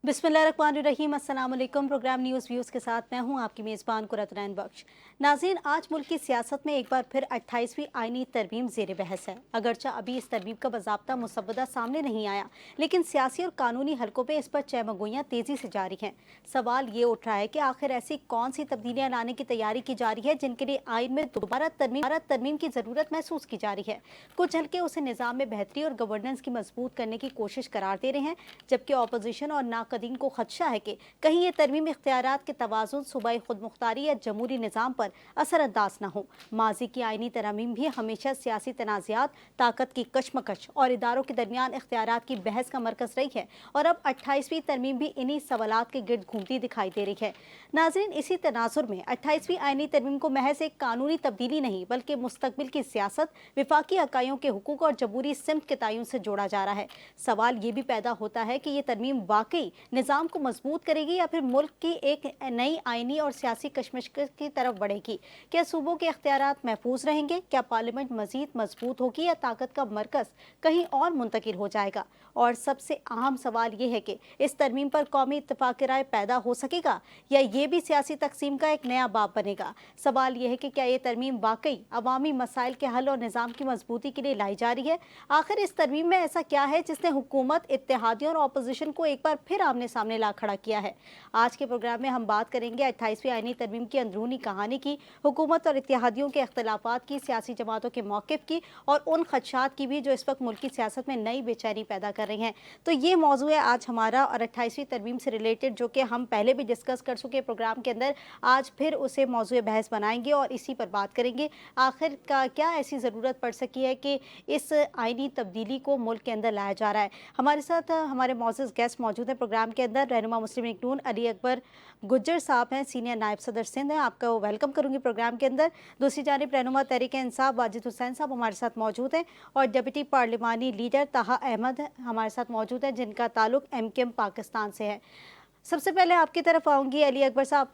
बिस्मिल्लाहिर्रहमानिर्रहीम। अस्सलाम वालेकुम। प्रोग्राम न्यूज़ व्यूज़ के साथ मैं हूं आपकी मेज़बान कुरतनैन बख्श। नाज़रीन, आज मुल्क की सियासत में एक बार फिर 28वीं आईनी तरमीम ज़ेर बहस है। अगरचे अभी इस तरमीम का बाज़ाब्ता मुसव्वदा सामने नहीं आया, लेकिन सियासी और कानूनी हलकों में इस पर चहमगोइयाँ तेज़ी से जारी हैं। सवाल ये उठ रहा है कि आखिर ऐसी कौन सी तब्दीलियाँ लाने की तैयारी की जा रही है जिनके लिए आइन में दोबारा तरमीम की ज़रूरत महसूस की जा रही है। कुछ हल्के उसे निज़ाम में बेहतरी और गवर्नेंस की मजबूत करने की कोशिश करार दे रहे हैं, जबकि अपोजिशन और नाकदीन को खदशा है कि कहीं ये तरमीम इख्तियारात के तवाज़ुन, सूबाई खुदमुख्तारी या जमहूरी निज़ाम पर असरअंदाज न हो। माजी की आइनी तरमीम भी हमेशा सियासी तनाज़ात, ताकत की कशमकश और इदारों के दरमियान इख्तियारात की बहस का मरकज़ रही है, और अब 28वीं तरमीम भी इन्हीं सवालात के गिर्द घूमती दिखाई दे रही है। नाज़रीन, इसी तनाजुर में 28वीं आइनी तरमीम को महज एक कानूनी तब्दीली नहीं बल्कि मुस्तकबिल की सियासत, विफाकी हकायों के हुकूक और जमहूरी सिमत के तयन से जोड़ा जा रहा है। सवाल ये भी पैदा होता है कि ये तरमीम वाकई निज़ाम को मजबूत करेगी या फिर मुल्क की एक नई आइनी और सियासी कशमकश की तरफ बढ़ेगी। क्या सूबों के इख्तियारात महफूज रहेंगे? क्या पार्लियामेंट मजीद मजबूत होगी या ताकत का मरकज़ कहीं और मुंतकिल हो जाएगा? और सबसे अहम सवाल ये है कि इस तरमीम पर कौमी इत्तेफाक राय पैदा हो सकेगा या ये भी सियासी तकसीम का एक नया बाब बनेगा? सवाल यह है कि क्या ये तरमीम वाकई अवामी मसाइल के हल और निज़ाम की मजबूती के लिए लाई जा रही है? आखिर इस तरमीम में ऐसा क्या है जिसने हुकूमत, इत्तेहादियों और अपोजिशन को एक बार फिर आमने सामने ला खड़ा किया है? आज के प्रोग्राम में हम बात करेंगे 28वीं आइनी तरमीम की अंदरूनी कहानी की, हुकूमत और इत्तेहादियों के अख्तिलाफात की, सियासी जमातों के मौक़िफ़ की और उन खदशात की भी जो इस वक्त मुल्क की सियासत में नई बेचैनी पैदा कर रही हैं। तो ये मौजू है आज हमारा, और 28वीं तरमीम से रिलेटेड जो कि हम पहले भी डिस्कस कर चुके प्रोग्राम के अंदर, आज फिर उसे मौजू बहस बनाएंगे और इसी पर बात करेंगे। आखिर का क्या ऐसी ज़रूरत पड़ सकी है कि इस आइनी तब्दीली को मुल्क के अंदर लाया जा रहा है? हमारे साथ हमारे मौजूद गेस्ट मौजूद हैं प्रोग्राम के अंदर। रहनुमा मुस्लिम लीग नून अली अकबर गुज्जर साहब हैं, सीनियर नायब सदर सिंध हैं, आपका वेलकम करूंगी प्रोग्राम के अंदर। दूसरी जानिब रहनुमा तहरीक इंसाफ वाजिद हुसैन साहब हमारे साथ मौजूद हैं, और डिप्टी पार्लिमानी लीडर ताहा अहमद हमारे साथ मौजूद हैं, जिनका ताल्लुक MKM पाकिस्तान से है। सबसे पहले आपकी तरफ आऊँगी अली अकबर साहब,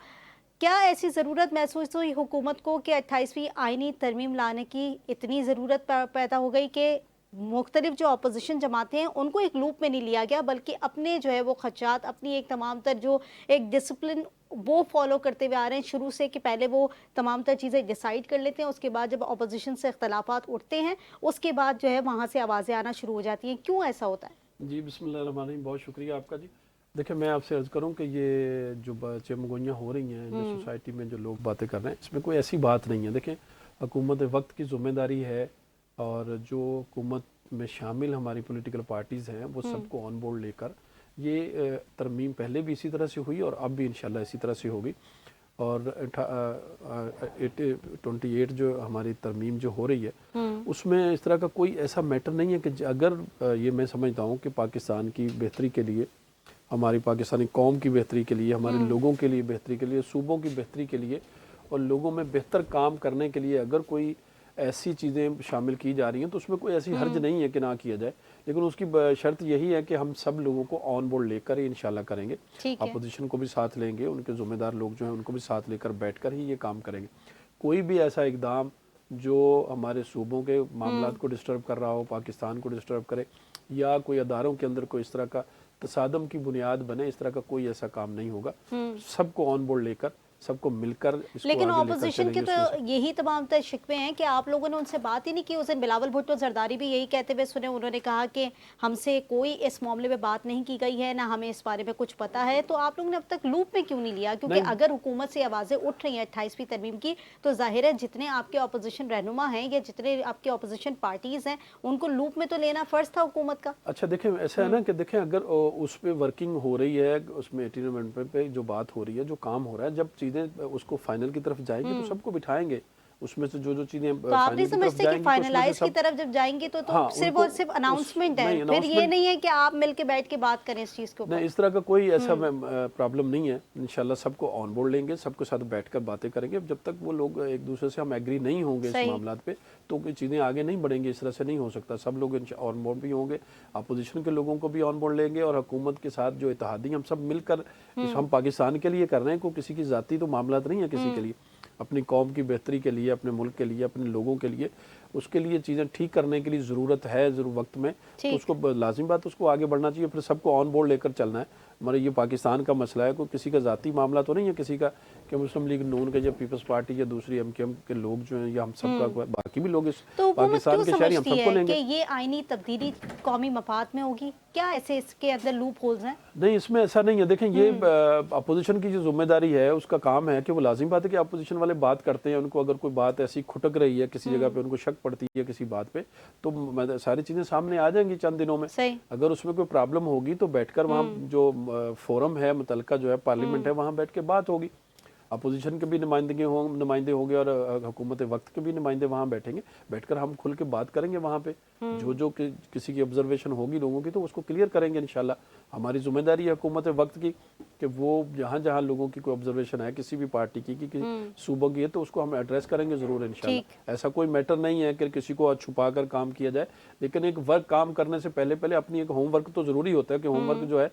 क्या ऐसी ज़रूरत महसूस हुई हुकूमत को कि 28वीं आइनी तरमीम लाने की इतनी ज़रूरत पैदा हो गई कि मुख्तलिफ जो अपोजिशन जमातें हैं उनको एक लूप में नहीं लिया गया, बल्कि अपने जो है वो खदशात, अपनी एक तमाम तर जो एक डिसिप्लिन वो फॉलो करते हुए आ रहे हैं शुरू से, कि पहले वो तमाम तर चीज़ें डिसाइड कर लेते हैं, उसके बाद जब अपोजिशन से इख्तलाफात उठते हैं उसके बाद जो है वहाँ से आवाज़ें आना शुरू हो जाती हैं? क्यों ऐसा होता है? जी, बिस्मिल्लाहिर्रहमानिर्रहीम, बहुत शुक्रिया आपका जी। देखिए, मैं आपसे अर्ज़ करूं कि ये जो चमगोइयाँ हो रही हैं, जो सोसाइटी में जो लोग बातें कर रहे हैं, इसमें कोई ऐसी बात नहीं है। देखें, हुकूमत वक्त की ज़िम्मेदारी है, और जो हुकूमत में शामिल हमारी पॉलिटिकल पार्टीज़ हैं वो सबको ऑन बोर्ड लेकर ये तरमीम पहले भी इसी तरह से हुई और अब भी इंशाल्लाह इसी तरह से होगी। और 28 जो हमारी तरमीम जो हो रही है उसमें इस तरह का कोई ऐसा मैटर नहीं है कि अगर ये मैं समझता हूँ कि पाकिस्तान की बेहतरी के लिए, हमारी पाकिस्तानी कौम की बेहतरी के लिए, हमारे लोगों के लिए बेहतरी के लिए, सूबों की बेहतरी के लिए और लोगों में बेहतर काम करने के लिए अगर कोई ऐसी चीज़ें शामिल की जा रही हैं तो उसमें कोई ऐसी हर्ज नहीं है कि ना किया जाए, लेकिन उसकी शर्त यही है कि हम सब लोगों को ऑन बोर्ड लेकर ही इंशाल्लाह करेंगे। अपोजिशन को भी साथ लेंगे, उनके ज़िम्मेदार लोग जो हैं उनको भी साथ लेकर बैठकर ही ये काम करेंगे। कोई भी ऐसा इकदाम जो हमारे सूबों के मामलात को डिस्टर्ब कर रहा हो, पाकिस्तान को डिस्टर्ब करे, या कोई अदारों के अंदर कोई इस तरह का तसादम की बुनियाद बने, इस तरह का कोई ऐसा काम नहीं होगा। सबको ऑन बोर्ड लेकर, सबको मिलकर इसको लेकिन आगे लेकर ऑपोजिशन के चलेंगे। तो यही तमाम तर शिकवे हैं कि आप लोगों ने उनसे बात ही नहीं की। उस दिन बिलावल भुट्टो जरदारी भी यही कहते हुए सुने, उन्होंने कहा कि हमसे कोई इस मामले में बात नहीं की गई है, ना हमें इस बारे में कुछ पता है। तो आप लोगों ने अब तक लूप में क्यों नहीं लिया? क्योंकि अगर हुकूमत से आवाज़ें उठ रही हैं 28वीं तरमीम की, तो जाहिर है जितने आपके अपोजिशन रहनुमा हैं या जितने आपके अपोजिशन पार्टीज़ हैं उनको लूप में तो लेना फ़र्ज था हुकूमत का। अच्छा, देखें, ऐसा है ना कि देखें, अगर उस पर वर्किंग हो रही है, उसमें 18 अमेंडमेंट पे जो बात हो रही है, जो काम हो रहा है, जब चीज़ें उसको फाइनल की तरफ जाएंगी तो सबको बिठाएंगे। उसमें से जो चीज़ें तो आप नहीं फाइनल की तरफ समझते कि जाएंगी तो उसमें से फाइनलाइज की सब, तरफ जब जाएंगे तो हाँ, सिर्फ उनको और सिर्फ अनाउंसमेंट है, नहीं, फिर ये अनाउंसमेंट नहीं है कि आप मिलके बैठ के बात करें इस चीज़ के ऊपर? नहीं, इस तरह का कोई ऐसा प्रॉब्लम नहीं है। इंशाल्लाह सबको ऑन बोर्ड लेंगे, सबके साथ बैठकर बातें करेंगे। जब तक वो लोग एक दूसरे से हम एग्री नहीं होंगे इस मामलात पे, तो कोई चीज़ें आगे नहीं बढ़ेंगी। इस तरह से नहीं हो सकता। सब लोग ऑन बोर्ड भी होंगे, अपोजिशन के लोगों को भी ऑन बोर्ड लेंगे, और हुकूमत के साथ जो इत्तेहादी हम सब मिलकर हम पाकिस्तान के लिए कर रहे हैं, कोई किसी की ज़ाती तो मामलात नहीं है किसी के लिए, अपनी कौम की बेहतरी के लिए, अपने मुल्क के लिए, अपने लोगों के लिए, उसके लिए चीज़ें ठीक करने के लिए ज़रूरत है ज़रूर वक्त में, तो उसको लाजिम बात उसको आगे बढ़ना चाहिए, फिर सबको ऑन बोर्ड लेकर चलना है। हमारा ये पाकिस्तान का मसला है, कोई किसी का ज़ाती मामला तो नहीं है किसी का कि मुस्लिम लीग नून के या पीपल्स पार्टी या दूसरी एमकेएम के लोग जो हैं या हम सबका बाकी भी लोग इस तो हुकूमत पाकिस्तान क्यों के शहरी हम समझती सबको है कि लेंगे। ये आईनी तब्दीली कौमी मफाद में होगी? क्या ऐसे इसके अंदर लूप होल्स हैं? नहीं, इसमें ऐसा नहीं है। देखें, ये अपोजिशन की जो जिम्मेदारी है उसका काम है कि वो लाजिम बात है कि अपोजिशन वाले बात करते हैं, उनको अगर कोई बात ऐसी खुटक रही है किसी जगह पे, उनको शक पड़ती है किसी बात पे, तो सारी चीज़ें सामने आ जाएंगी चंद दिनों में। सही। अगर उसमें कोई प्रॉब्लम होगी तो बैठकर वहाँ जो फोरम है मुतलका जो है पार्लियामेंट है वहाँ बैठ के बात होगी। अपोजिशन के भी नुमाइंदे होंगे और हुकूमत वक्त के भी नुमाइंदे वहाँ बैठेंगे, बैठकर हम खुल के बात करेंगे वहाँ पे। जो किसी की ऑब्जर्वेशन होगी लोगों की तो उसको क्लियर करेंगे इंशाल्लाह। हमारी जिम्मेदारी है हुकूमत वक्त की कि वो जहाँ जहाँ लोगों की कोई ऑब्जर्वेशन है किसी भी पार्टी की सूबों की है तो उसको हम एड्रेस करेंगे ज़रूर इंशाल्लाह। ऐसा कोई मैटर नहीं है कि किसी को छुपा कर काम किया जाए, लेकिन एक वर्क काम करने से पहले पहले अपनी एक होमवर्क तो ज़रूरी होता है कि होमवर्क जो है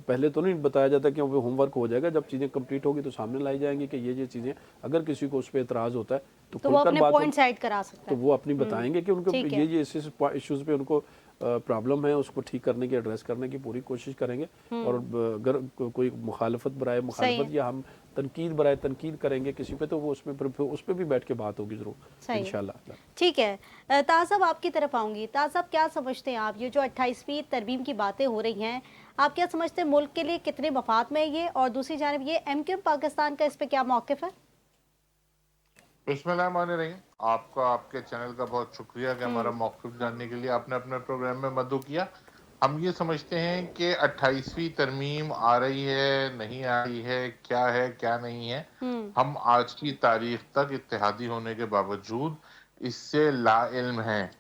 पहले तो नहीं बताया जाता कि वो होमवर्क हो जाएगा, जब चीज़ें कंप्लीट होगी तो सामने लाई जाएंगी कि ये चीज़ें अगर किसी को उस पर एतराज़ होता है तो वो खुलकर अपने बात पॉइंट साइड करा सकता तो है। वो अपनी बताएंगे कि उनको ठीक है। ये इश्यूज़ पे उनको प्रॉब्लम है, उसको ठीक करने की एड्रेस करने की पूरी कोशिश करेंगे। और अगर कोई मुखालफत बराए मुखालफत या हम तनकीद बराए तनकीद करेंगे किसी पे तो वो उसमें उस पर भी बैठ के बात होगी ज़रूर इंशाल्लाह। ठीक है। ताज़ब आपकी तरफ आऊँगी। ताज़ब, क्या समझते हैं आप, ये जो 28वीं तरमीम की बातें हो रही हैं, आप क्या समझते हैं मुल्क के लिए कितने मफाद में है ये? और दूसरी जानिब ये एमक्यूएम पाकिस्तान का इस पे क्या मौक़िफ़ है? बिस्मिल्लाहिर्रहमानिर्रहीम। आपका आपके चैनल का बहुत शुक्रिया कि हमारा मौक़िफ़ जानने के लिए आपने अपने प्रोग्राम में मदद किया। हम ये समझते हैं कि 28वीं तरमीम आ रही है, नहीं आ रही है, क्या नहीं है। हम आज की तारीख तक इत्तेहादी होने के बावजूद इससे लाइल्म हैं।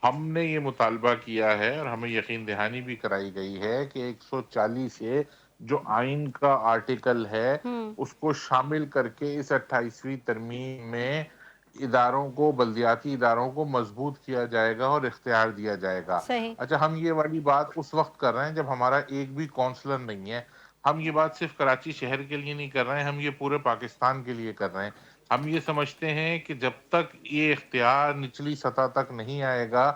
हमने ये मुतालबा किया है और हमें यकीन दहानी भी कराई गई है कि 140 ए जो आइन का आर्टिकल है उसको शामिल करके इस 28वीं तरमीम में इदारों को, बल्दियाती इदारों को मजबूत किया जाएगा और इख्तियार दिया जाएगा। सही। अच्छा, हम ये वाली बात उस वक्त कर रहे हैं जब हमारा एक भी काउंसलर नहीं है। हम ये बात सिर्फ कराची शहर के लिए नहीं कर रहे हैं, हम ये पूरे पाकिस्तान के लिए कर रहे हैं। हम ये समझते हैं कि जब तक ये इख्तियार निचली सतह तक नहीं आएगा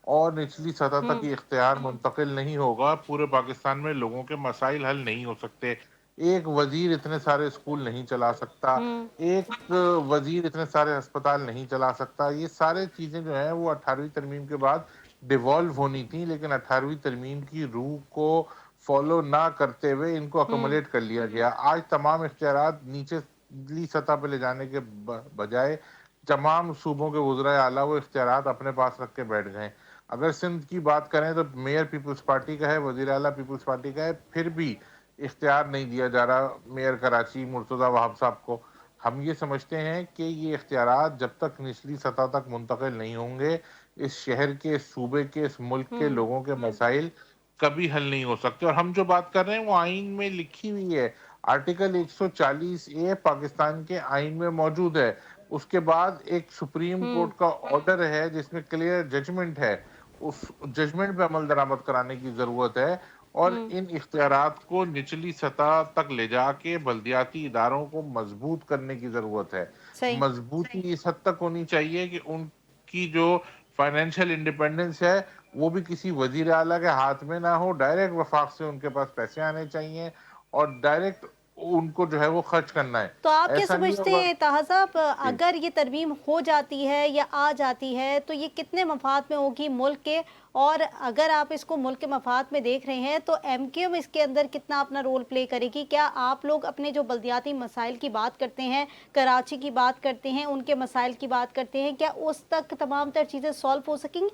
और निचली सतह तक ये इख्तियार मुंतकिल नहीं होगा, पूरे पाकिस्तान में लोगों के मसाइल हल नहीं हो सकते। एक वजीर इतने सारे स्कूल नहीं चला सकता, एक वजीर इतने सारे अस्पताल नहीं चला सकता। ये सारे चीजें जो है वो 18वीं तरमीम के बाद डिवॉल्व होनी थी, लेकिन 18वीं तरमीम की रूह को फॉलो ना करते हुए इनको अकोमोडेट कर लिया गया। आज तमाम इख्तियारात नीचे सतह पे ले जाने के बजाय तमाम सूबों के वज़राए आला वो इख्तियारात अपने पास रख के बैठ गए। अगर सिंध की बात करें तो मेयर पीपल्स पार्टी का है, वज़ीर आला पीपल्स पार्टी का है, फिर भी इख्तियार नहीं दिया जा रहा मेयर कराची मुर्तज़ा वहाब साहब को। हम ये समझते हैं कि ये इख्तियारात जब तक निचली सतह तक मुंतकिल नहीं होंगे, इस शहर के, इस सूबे के, इस मुल्क के लोगों के मसाइल कभी हल नहीं हो सकते। और हम जो बात कर रहे हैं वो आइन में लिखी हुई है। आर्टिकल 140 ए पाकिस्तान के आइन में मौजूद है। उसके बाद एक सुप्रीम कोर्ट का ऑर्डर है जिसमें क्लियर जजमेंट है। उस जजमेंट पे अमल दरामद कराने की जरूरत है और इन इख्तियारात को निचली सतह तक ले जाके बल्दियाती इदारों को मजबूत करने की जरूरत है। सही। मजबूती इस हद तक होनी चाहिए कि उनकी जो फाइनेंशियल इंडिपेंडेंस है वो भी किसी वजीर आला के हाथ में ना हो, डायरेक्ट वफाक से उनके पास पैसे आने चाहिए और डायरेक्ट उनको जो है वो खर्च करना है। तो आप क्या ऐसा नहीं समझते होगा। हैं ताहज़ब, अगर ये तरमीम हो जाती है या आ जाती है तो ये कितने मफाद में होगी मुल्क के? और अगर आप इसको मुल्क के मफाद में देख रहे हैं तो एमक्यूएम इसके अंदर कितना अपना रोल प्ले करेगी? क्या आप लोग अपने जो बल्दियाती मसाइल की बात करते हैं, कराची की बात करते हैं, उनके मसाइल की बात करते हैं, क्या उस तक तमाम तर चीज़ें सॉल्व हो सकेंगी?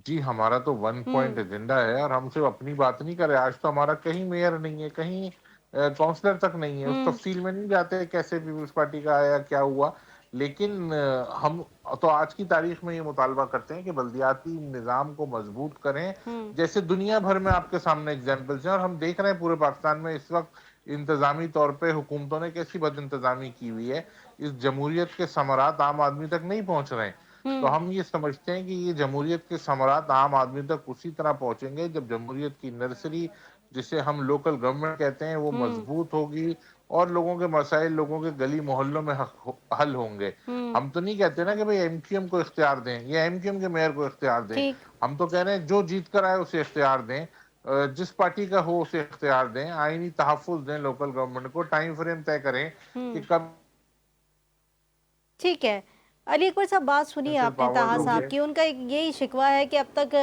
जी, हमारा तो वन पॉइंट एजेंडा है और हम सिर्फ अपनी बात नहीं कर रहे। आज तो हमारा कहीं मेयर नहीं है, कहीं काउंसलर तक नहीं है, उस तफसील में नहीं जाते कैसे पीपल्स पार्टी का आया, क्या हुआ। लेकिन हम तो आज की तारीख में ये मुतालबा करते हैं कि बल्दियाती निज़ाम को मजबूत करें। जैसे दुनिया भर में आपके सामने एग्जाम्पल्स हैं और हम देख रहे हैं पूरे पाकिस्तान में इस वक्त इंतजामी तौर पे हुकूमतों ने कैसी बद इंतजामी की हुई है। इस जमहूरियत के समरात आम आदमी तक नहीं पहुंच रहे हैं। तो हम ये समझते हैं कि ये जमहूरियत के समरात आम आदमी तक उसी तरह पहुंचेंगे जब जमहूरियत की नर्सरी, जिसे हम लोकल गवर्नमेंट कहते हैं, वो मजबूत होगी और लोगों के मसाइल लोगों के गली मोहल्लों में हल होंगे। हम तो नहीं कहते ना कि भाई एमक्यूएम को इख्तियार दें या एमक्यूएम के मेयर को इख्तियार दें। ठीक। हम तो कह रहे हैं जो जीत कर आए उसे इख्तियार दें। जिस पार्टी का हो उसे इख्तियार दें, आईनी तहफ़्फ़ुज़ दें लोकल गवर्नमेंट को, टाइम फ्रेम तय करें कि कब ठीक है। अली अकबर साहब, बात सुनिए सेंट्रल आपने पावर्स ताहा साहब होंगे। की, उनका एक यही शिकवा है कि अब तक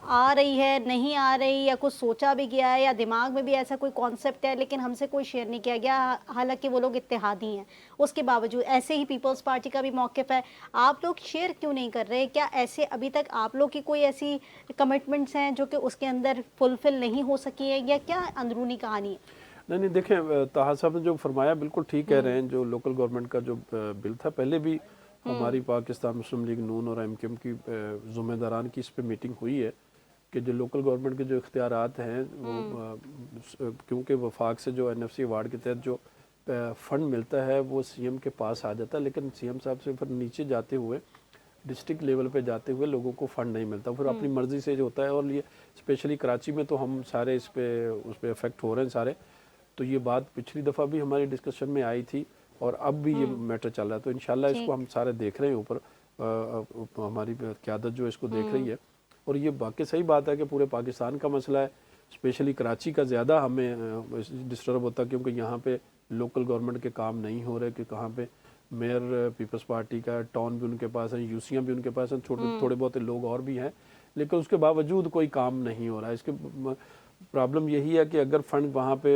आ रही है, नहीं आ रही, या कुछ सोचा भी गया है या दिमाग में भी ऐसा कोई कॉन्सेप्ट है लेकिन हमसे कोई शेयर नहीं किया गया, हालांकि वो लोग इत्तेहादी हैं। उसके बावजूद ऐसे ही पीपल्स पार्टी का भी मौक़िफ़ है, आप लोग शेयर क्यों नहीं कर रहे? क्या ऐसे अभी तक आप लोग की कोई ऐसी कमिटमेंट्स हैं जो कि उसके अंदर फुलफ़िल नहीं हो सकी है, या क्या अंदरूनी कहानी है? नहीं नहीं, देखें, ताहा साहब ने जो फरमाया बिल्कुल ठीक कह रहे हैं। जो लोकल गवर्नमेंट का जो बिल था, पहले भी हमारी पाकिस्तान मुस्लिम लीग नून और एमकेएम की ज़िम्मेदारान की इस पे मीटिंग हुई है कि जो लोकल गवर्नमेंट के जो इख्तियारात हैं वो क्योंकि वफाक से जो एनएफसी अवार्ड के तहत जो फंड मिलता है वो सीएम के पास आ जाता है, लेकिन सीएम साहब से फिर नीचे जाते हुए डिस्ट्रिक्ट लेवल पे जाते हुए लोगों को फंड नहीं मिलता, फिर अपनी मर्ज़ी से जो होता है। और ये स्पेशली कराची में तो हम सारे उस पर अफेक्ट हो रहे हैं सारे। तो ये बात पिछली दफ़ा भी हमारी डिस्कशन में आई थी और अब भी ये मैटर चल रहा है। तो इंशाल्लाह इसको हम सारे देख रहे हैं ऊपर, हमारी क़यादत जो इसको देख रही है। और ये बाकी सही बात है कि पूरे पाकिस्तान का मसला है, स्पेशली कराची का ज़्यादा हमें डिस्टर्ब होता है क्योंकि यहाँ पे लोकल गवर्नमेंट के काम नहीं हो रहे, कि कहाँ पे मेयर पीपल्स पार्टी का टाउन भी उनके पास है, यूसीएम भी उनके पास है, थोड़े बहुत लोग और भी हैं, लेकिन उसके बावजूद कोई काम नहीं हो रहा है। इसके प्रॉब्लम यही है कि अगर फंड वहाँ पे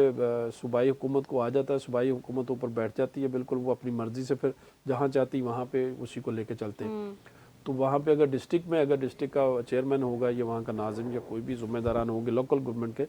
सूबाई हुकूमत को आ जाता है, सूबाई हुकूमत ऊपर बैठ जाती है बिल्कुल, वो अपनी मर्ज़ी से फिर जहाँ चाहती वहाँ पे उसी को लेके चलते हैं। तो वहाँ पे अगर डिस्ट्रिक्ट का चेयरमैन होगा या वहाँ का नाज़िम या कोई भी ज़िम्मेदारान होंगे लोकल गवर्नमेंट के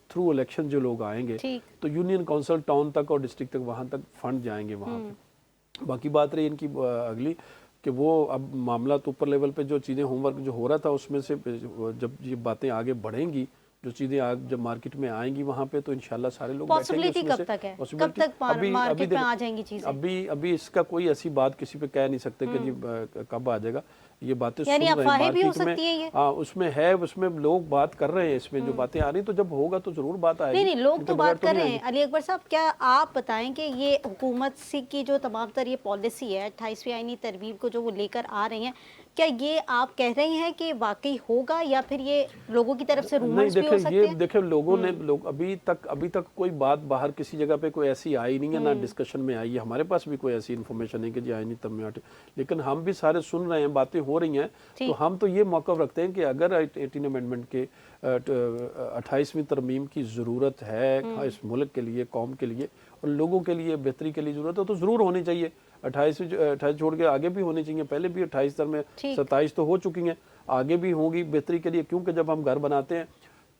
थ्रू इलेक्शन जो लोग आएंगे, तो यूनियन काउंसिल टाउन तक और डिस्ट्रिक्ट तक वहाँ तक फंड जाएंगे वहाँ पे। बाकी बात रही इनकी अगली कि वो अब मामला तो ऊपर लेवल पे जो चीज़ें होमवर्क जो हो रहा था उसमें से जब ये बातें आगे बढ़ेंगी, जो चीज़ें जब मार्केट में आएंगी वहाँ पे, तो इंशाल्लाह सारे लोग बैठेंगे पॉसिबिलिटी उसमें कब से। तक है? कब पॉसिबिलिटी तक मार्केट में आ जाएंगी चीज़ें? अभी इसका कोई ऐसी बात किसी पे कह नहीं सकते कि ये कब आ जाएगा। ये बातें यानी सुन रहे हैं अफवाहें भी हो मार्केट में। सकती हैं ये? हाँ, उसमें है, उसमें लोग बात कर रहे हैं, इसमें जो बातें आ रही, तो जब होगा तो जरूर बात आएगी। नहीं, लोग इनके तो बगैर बात तो कर नहीं रहे आएगी। हैं। अली अकबर साहब, क्या आप बताएं कि ये हुकूमत से की जो तमाम तर ये पॉलिसी है, 28वीं आईनी तरमीम को जो वो लेकर आ रही हैं, क्या ये आप कह रहे हैं कि वाकई होगा, या फिर ये लोगों की तरफ से नहीं, रूमर्स भी हो सकते हैं? देखे लोगों ने अभी तक कोई बात बाहर किसी जगह पे कोई ऐसी आई नहीं है, ना डिस्कशन में आई है। हमारे पास भी कोई ऐसी इन्फॉर्मेशन नहीं कि जी आईनी तरमीम, लेकिन हम भी सारे सुन रहे हैं, बातें हो रही हैं। तो हम तो ये मौक़िफ़ रखते हैं कि अगर 18 अमेंडमेंट के 28वीं तरमीम की ज़रूरत है इस मुल्क के लिए, कौम के लिए और लोगों के लिए बेहतरी के लिए ज़रूरत है, तो ज़रूर होनी चाहिए। 28 छोड़ के आगे भी होनी चाहिए। पहले भी 28 में 27 तो हो चुकी हैं, आगे भी होंगी बेहतरी के लिए। क्योंकि जब हम घर बनाते हैं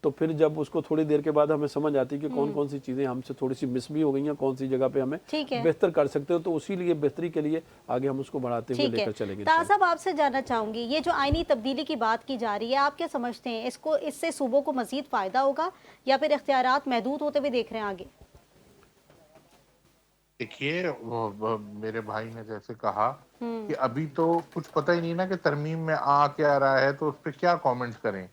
तो फिर जब उसको थोड़ी देर के बाद हमें समझ आती है कि कौन कौन सी चीज़ें हमसे थोड़ी सी मिस भी हो गई हैं, कौन सी जगह पे हमें बेहतर कर सकते हो, तो उसी लिए बेहतरी के लिए आगे हम उसको बढ़ाते हुए लेकर चलेंगे। ताहा साहब, आपसे जानना चाहूंगी, ये जो आईनी तब्दीली की बात की जा रही है, आप क्या समझते हैं, इससे सूबों को मजीद फ़ायदा होगा या फिर इख्तियारात महदूद होते हुए देख रहे हैं आगे? देखिए, मेरे भाई ने जैसे कहा कि अभी तो कुछ पता ही नहीं ना कि तरमीम में आ क्या रहा है, तो उस पर क्या कमेंट्स करें।